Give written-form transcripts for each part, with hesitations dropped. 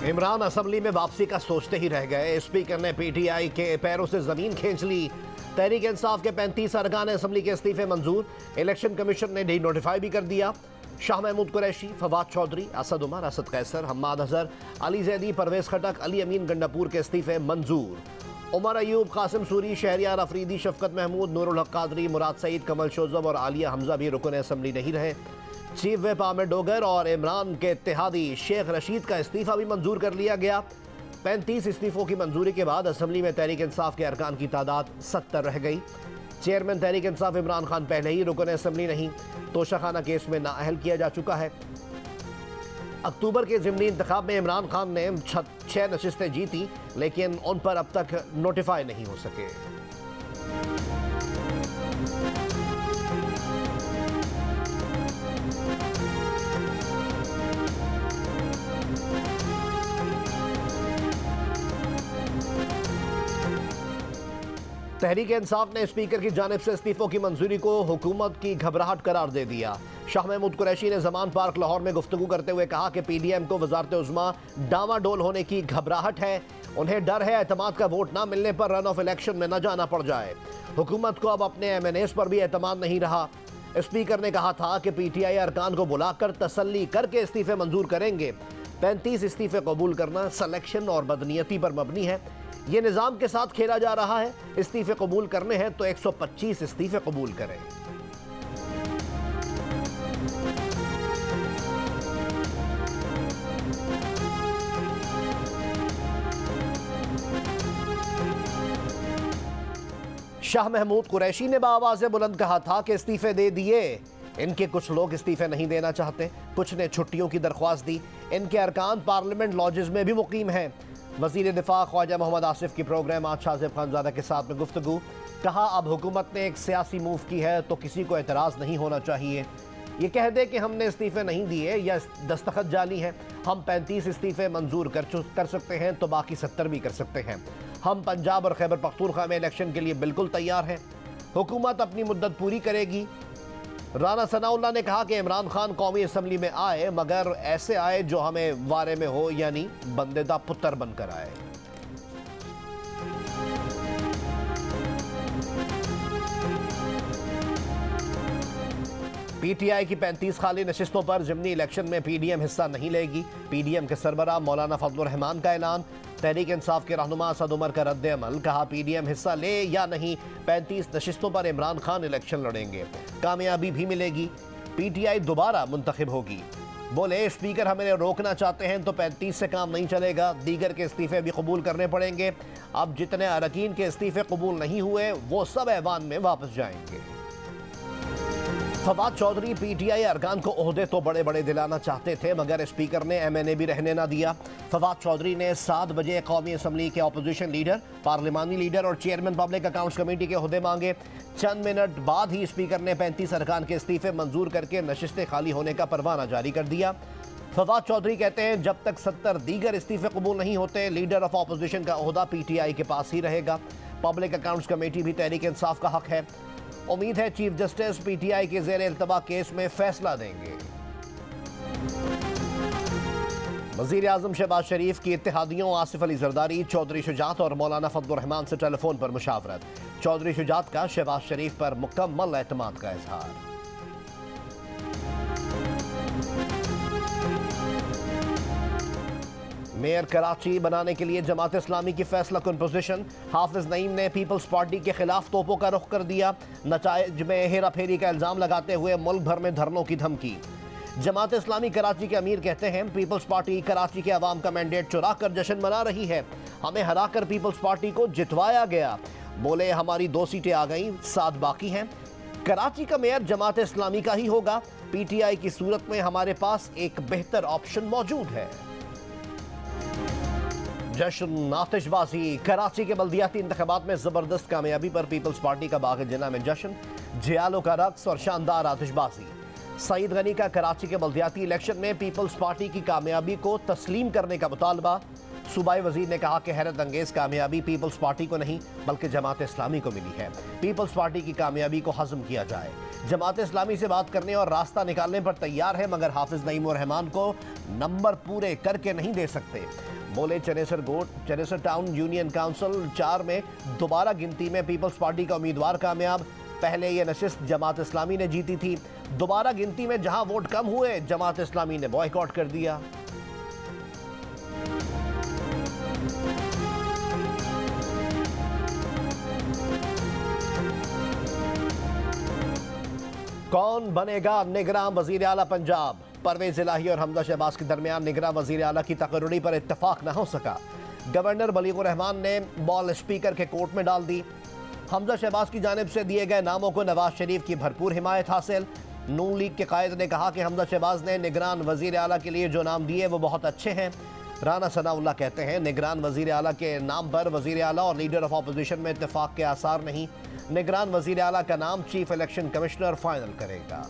Imran assembly में वापसी का सोचते ही रह गए। स्पीकर ने पीटीआई के पैरों से जमीन खींच ली। तहरीक इंसाफ के 35 अरकान असेंबली के इस्तीफे मंजूर। इलेक्शन कमीशन ने डी नोटिफाई भी कर दिया। शाह महमूद कुरैशी, फवाद चौधरी, असद उमर, असद कैसर, हम्माद अजहर, अली जैदी, परवेज खटक, अली अमीन गंडापुर के इस्तीफे मंजूर। उमर अयूब, कासिम सूरी, शहरियार अफरीदी, शफकत महमूद, नूरुल हक कादरी, मुराद सईद, कमल शोजब और आलिया हमजा भी रुकन असेंबली नहीं रहे। चीफ व्हिप आमिर डोगर और इमरान के इत्तेहादी शेख रशीद का इस्तीफा भी मंजूर कर लिया गया। 35 इस्तीफों की मंजूरी के बाद असेंबली में तहरीक इंसाफ के अरकान की तादाद 70 रह गई। चेयरमैन तहरीक इंसाफ इमरान खान पहले ही रुकन असेंबली नहीं, तोशाखाना केस में नाअहल किया जा चुका है। अक्टूबर के ज़िमनी इंतखाब में इमरान खान ने 6 नशिस्तें जीती, लेकिन उन पर अब तक नोटिफाई नहीं हो सके। तहरीक इंसाफ ने स्पीकर की जानिब से इस्तीफों की मंजूरी को हुकूमत की घबराहट करार दे दिया। शाह महमूद कुरैशी ने जमान पार्क लाहौर में गुफ्तगू करते हुए कहा कि पीडीएम को वजारत उज़्मा डामाडोल होने की घबराहट है। उन्हें डर है एतमाद का वोट ना मिलने पर रन ऑफ इलेक्शन में न जाना पड़ जाए। हुकूमत को अब अपने MNAs पर भी एतमाद नहीं रहा। स्पीकर ने कहा था कि पीटीआई अरकान को बुलाकर तसल्ली करके इस्तीफे मंजूर करेंगे। 35 इस्तीफे कबूल करना सलेक्शन और बदनीयती पर मबनी है। ये निज़ाम के साथ खेला जा रहा है। इस्तीफे कबूल करने हैं तो 125 इस्तीफे कबूल करें। शाह महमूद कुरैशी ने बाआवाज़ बुलंद कहा था कि इस्तीफे दे दिए। इनके कुछ लोग इस्तीफे नहीं देना चाहते, कुछ ने छुट्टियों की दरख्वास्त दी। इनके अरकान पार्लियामेंट लॉजेस में भी मुकीम हैं। वज़ीर दिफा ख्वाजा मोहम्मद आसिफ की प्रोग्राम आज शाहज़ेब खानज़ादा के साथ में गुफ्तगू। कहा, अब हुकूमत ने एक सियासी मूव की है तो किसी को एतराज़ नहीं होना चाहिए। ये कह दे कि हमने इस्तीफे नहीं दिए या दस्तखत जाली हैं। हम 35 इस्तीफे मंजूर कर सकते हैं तो बाकी 70 भी कर सकते हैं। हम पंजाब और खैबर पख्तूनख्वा में इलेक्शन के लिए बिल्कुल तैयार हैं। हुकूमत अपनी मुद्दत पूरी करेगी। राना सनाउल्लाह ने कहा कि इमरान खान कौमी असम्बली में आए, मगर ऐसे आए जो हमें वारे में हो, यानी बंदेदा पुत्र बनकर आए। पीटीआई की 35 खाली नशिस्तों पर ज़िमनी इलेक्शन में पीडीएम हिस्सा नहीं लेगी। पीडीएम के सरबराह मौलाना फजलुर रहमान का ऐलान। तहरीक इंसाफ के रहनुमा असद उमर का रद्द अमल। कहा, पीडीएम हिस्सा ले या नहीं, 35 नशिस्तों पर इमरान खान इलेक्शन लड़ेंगे, कामयाबी भी मिलेगी। पीटीआई दोबारा मुंतखब होगी। बोले, स्पीकर हमें रोकना चाहते हैं तो 35 से काम नहीं चलेगा, दीगर के इस्तीफे भी कबूल करने पड़ेंगे। अब जितने अरकीन के इस्तीफे कबूल नहीं हुए वो सब ऐवान में वापस जाएंगे। फवाद चौधरी, पीटीआई अरकान को ओहदे तो बड़े बड़े दिलाना चाहते थे, मगर स्पीकर ने MNA भी रहने ना दिया। फवाद चौधरी ने 7 बजे कौमी असम्बली के अपोजिशन लीडर, पार्लिमानी लीडर और चेयरमैन पब्लिक अकाउंट्स कमेटी के ओहदे मांगे। चंद मिनट बाद ही स्पीकर ने 35 अरकान के इस्तीफे मंजूर करके नशिस्तें खाली होने का परवाना जारी कर दिया। फवाद चौधरी कहते हैं, जब तक 70 दीगर इस्तीफे कबूल नहीं होते, लीडर ऑफ अपोजिशन का ओहदा पीटीआई के पास ही रहेगा। पब्लिक अकाउंट्स कमेटी भी तहरीक इंसाफ का हक है। उम्मीद है चीफ जस्टिस पीटीआई के ज़ेर इल्तवा केस में फैसला देंगे। वज़ीर आज़म शहबाज शरीफ की इत्तेहादियों आसिफ अली जरदारी, चौधरी शुजात और मौलाना फजलुर रहमान से टेलीफोन पर मुशावरत। चौधरी शुजात का शहबाज शरीफ पर मुकम्मल एतमाद का इजहार। मेयर कराची बनाने के लिए जमात इस्लामी की फैसला कुन पोजीशन। हाफिज नईम ने पीपल्स पार्टी के खिलाफ तोपों का रुख कर दिया। नताइज में हेरा फेरी का इल्जाम लगाते हुए मुल्क भर में धरनों की धमकी। जमात इस्लामी कराची के अमीर कहते हैं, पीपल्स पार्टी कराची के अवाम का मैंडेट चुरा कर जश्न मना रही है। हमें हराकर पीपल्स पार्टी को जितवाया गया। बोले, हमारी 2 सीटें आ गई, 7 बाकी हैं। कराची का मेयर जमात इस्लामी का ही होगा। पीटीआई की सूरत में हमारे पास एक बेहतर ऑप्शन मौजूद है। जश्न, आतिशबाजी। कराची के बल्दियाती इंतखाबात में जबरदस्त कामयाबी पर पीपल्स पार्टी का बाग जिना में जश्न, जियालों का रक्स और शानदार आतिशबाजी। सईद गनी का कराची के बल्दियाती इलेक्शन में पीपल्स पार्टी की कामयाबी को तस्लीम करने का मुतालबा। सूबाई वजीर ने कहा कि हैरत अंगेज कामयाबी पीपल्स पार्टी को नहीं बल्कि जमात इस्लामी को मिली है। पीपल्स पार्टी की कामयाबी को हजम किया जाए। जमात इस्लामी से बात करने और रास्ता निकालने पर तैयार है, मगर हाफिज नईम और रहमान को नंबर पूरे करके नहीं दे सकते। बोले चनेसर टाउन यूनियन काउंसिल 4 में दोबारा गिनती में पीपल्स पार्टी का उम्मीदवार कामयाब। पहले यह नशिस्त जमात इस्लामी ने जीती थी, दोबारा गिनती में जहां वोट कम हुए जमात इस्लामी ने बॉयकॉट कर दिया। कौन बनेगा निगरान वजीर आला पंजाब? परवेज इलाही और हमजा शहबाज के दरमियान निगरान वजीर आला की तकर्री पर इत्तफाक न हो सका। गवर्नर बलीगुर रहमान ने बॉल स्पीकर के कोर्ट में डाल दी। हमजा शहबाज की जानिब से दिए गए नामों को नवाज शरीफ की भरपूर हिमायत हासिल। नून लीग के कायद ने कहा कि हमजा शहबाज ने निगरान वजीर आला के लिए जो नाम दिए वो बहुत अच्छे हैं। राना सनाउल्लाह कहते हैं निगरान वजीर आला के नाम पर वजीर आला और लीडर ऑफ अपोजिशन में इत्तेफाक के आसार नहीं। निगरान वजीर आला का नाम चीफ इलेक्शन कमिश्नर फाइनल करेगा।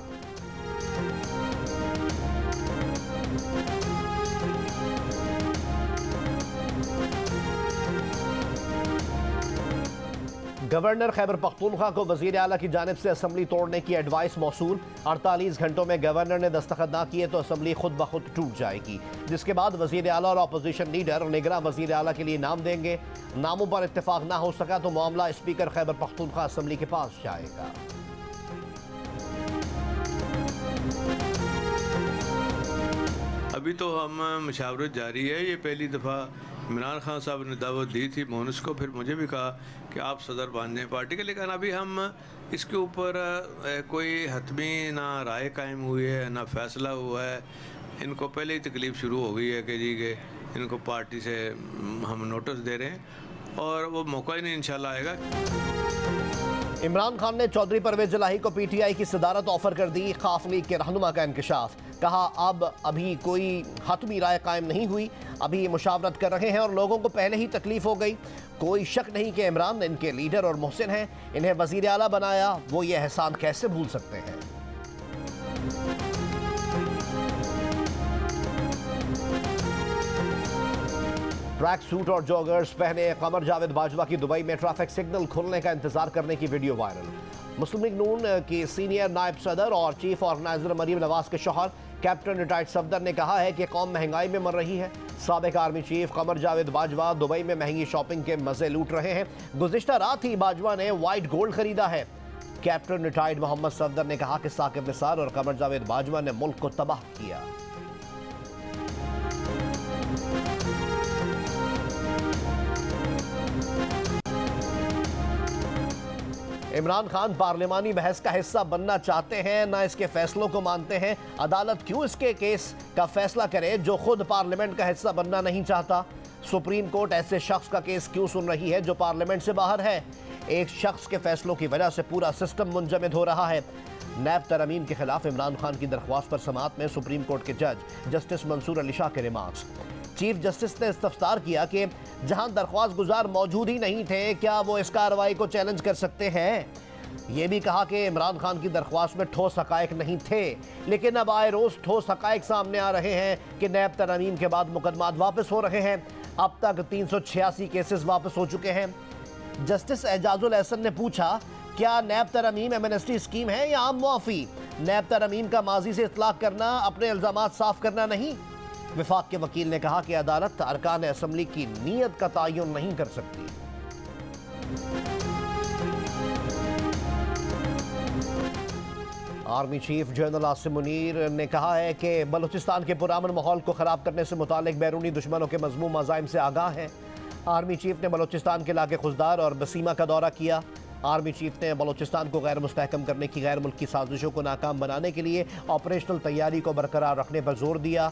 गवर्नर खैबर पख्तूनख्वा को वजीर आला की जानिब से असम्बली तोड़ने की एडवाइस मौसूल। 48 घंटों में गवर्नर ने दस्तखत ना किए तो असम्बली खुद ब खुद टूट जाएगी, जिसके बाद वजीर आला और अपोजिशन लीडर निगरान वजीर आला के लिए नाम देंगे। नामों पर इत्तेफाक ना हो सका तो मामला स्पीकर खैबर पख्तूनख्वा असम्बली के पास जाएगा। अभी तो हम मशावरत जारी है। ये पहली दफ़ा इमरान खान साहब ने दावत दी थी मोहनस को, फिर मुझे भी कहा कि आप सदर बन जाएं पार्टी के, लेकिन अभी हम इसके ऊपर कोई हतमी ना राय कायम हुई है ना फैसला हुआ है। इनको पहले ही तकलीफ़ शुरू हो गई है कि जी के इनको पार्टी से हम नोटिस दे रहे हैं और वो मौका ही नहीं इंशाल्लाह आएगा। इमरान खान ने चौधरी परवेज इलाही को पीटीआई की सदारत ऑफर कर दी। खाफ लीग के रहनुमा का इंकशाफ, कहा अब अभी कोई हतमी राय कायम नहीं हुई, अभी मुशावरत कर रहे हैं और लोगों को पहले ही तकलीफ हो गई। कोई शक नहीं कि इमरान इनके लीडर और मोहसिन हैं, इन्हें वजीर आला बनाया, वो ये एहसान कैसे भूल सकते हैं। ट्रैक सूट और जॉगर्स पहने कमर जावेद बाजवा की दुबई में ट्रैफिक सिग्नल खुलने का इंतजार करने की वीडियो वायरल। मुस्लिम लीग नून की सीनियर नायब सदर और चीफ ऑर्गेनाइजर मरीम नवाज के शौहर कैप्टन रिटायर्ड सफदर ने कहा है कि कौम महंगाई में मर रही है। साबिक army chief Qamar Javed Bajwa Dubai में महंगी शॉपिंग के मजे लूट रहे हैं। गुज़िश्ता रात ही बाजवा ने वाइट गोल्ड खरीदा है। कैप्टन रिटायर्ड मोहम्मद सफदर ने कहा कि साकिब निसार और कमर जावेद बाजवा ने मुल्क को तबाह किया। इमरान खान पार्लिमानी बहस का हिस्सा बनना चाहते हैं, ना इसके फैसलों को मानते हैं। अदालत क्यों इसके केस का फैसला करे जो खुद पार्लियामेंट का हिस्सा बनना नहीं चाहता। सुप्रीम कोर्ट ऐसे शख्स का केस क्यों सुन रही है जो पार्लियामेंट से बाहर है। एक शख्स के फैसलों की वजह से पूरा सिस्टम मुंजमद हो रहा है। नैब तरमीम के खिलाफ इमरान खान की दरख्वास्त पर समाअत में सुप्रीम कोर्ट के जज जस्टिस मंसूर अली शाह के रिमार्क्स। चीफ जस्टिस ने इस्तफसार किया कि जहां दरख्वास्त गुजार मौजूद ही नहीं थे, क्या वो इस कार्रवाई को चैलेंज कर सकते हैं। ये भी कहा कि इमरान खान की दरख्वास्त में ठोस हकायक नहीं थे, लेकिन अब आए रोज ठोस हकायक सामने आ रहे हैं कि नैब तरमीम के बाद मुकदमात वापस हो रहे हैं। अब तक 386 केसेस वापस हो चुके हैं। जस्टिस एजाजुल एहसन ने पूछा, क्या नैब तरमीम एमनेस्टी स्कीम है या आम मुआफ़ी। नैब तरमीम का माजी से इतलाक करना अपने इल्ज़ामात साफ करना नहीं। विफाक के वकील ने कहा कि अदालत अरकान असम्बली की नीयत का तयन नहीं कर सकती। Army chief general Asim Munir ने कहा है कि बलूचिस्तान के पुरअमन माहौल को ख़राब करने से मुतालिक बैरूनी दुश्मनों के मज़मूम अज़ाइम से आगाह है। आर्मी चीफ ने बलूचिस्तान के इलाके खुजदार और बसीमा का दौरा किया। आर्मी चीफ ने बलूचिस्तान को गैर मुस्तहकम करने की गैर मुल्की साजिशों को नाकाम बनाने के लिए ऑपरेशनल तैयारी को बरकरार रखने पर जोर दिया।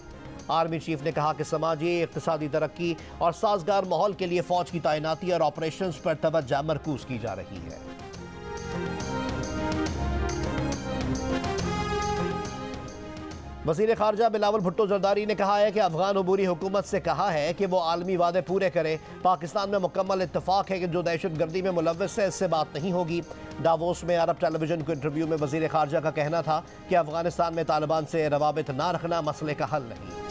आर्मी चीफ ने कहा कि समाजी इक़्तिसादी तरक्की और साजगार माहौल के लिए फ़ौज की तैनाती और ऑपरेशंस पर तवज्जो मरकूज़ की जा रही है। वज़ीर ख़ारजा बिलावल भुट्टो ज़रदारी ने कहा है कि अफ़गान अबूरी हुकूमत से कहा है कि वो आलमी वादे पूरे करे। पाकिस्तान में मुकम्मल इत्तफ़ाक़ है कि जो दहशतगर्दी में मुलव्वस है इससे बात नहीं होगी। डावोस में अरब टेलीविज़न को इंटरव्यू में वज़ीर ख़ारजा का कहना था कि अफ़गानिस्तान में तालिबान से रवाबित ना रखना मसले का हल नहीं।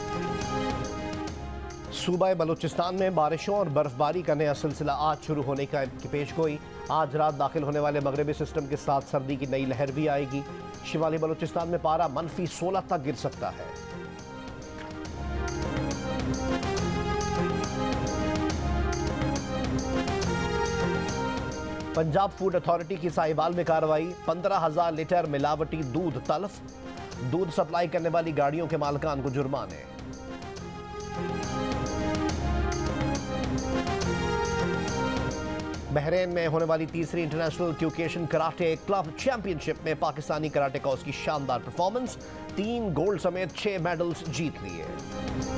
सूबा बलूचिस्तान में बारिशों और बर्फबारी का नया सिलसिला आज शुरू होने की पेशगोई। आज रात दाखिल होने वाले मगरबी सिस्टम के साथ सर्दी की नई लहर भी आएगी। शिमाली बलूचिस्तान में पारा -16 तक गिर सकता है। पंजाब फूड अथॉरिटी की साहिवाल में कार्रवाई, 15,000 लीटर मिलावटी दूध तल्फ, दूध सप्लाई करने वाली गाड़ियों के मालिकान को जुर्माने। बहरेन में होने वाली तीसरी इंटरनेशनल क्यूकेशन कराटे क्लब चैंपियनशिप में पाकिस्तानी कराटेकॉस की शानदार परफॉर्मेंस, 3 गोल्ड समेत 6 मेडल्स जीत लिए।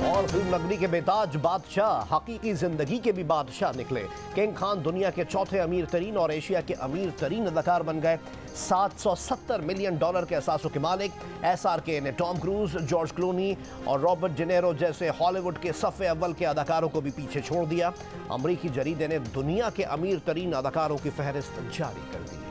और फिल्म नगरी के बेताज बादशाह हकीकी जिंदगी के भी बादशाह निकले। किंग खान दुनिया के चौथे अमीर तरीन और एशिया के अमीर तरीन अदाकार बन गए। $770 मिलियन के असासों के मालिक। SRK ने टॉम क्रूज, जॉर्ज क्लूनी और रॉबर्ट डिनेरो जैसे हॉलीवुड के सफ़े अव्वल के अदाकारों को भी पीछे छोड़ दिया। अमरीकी जरीदे ने दुनिया के अमीर तरीन अदाकारों की फहरिस्त जारी कर दी।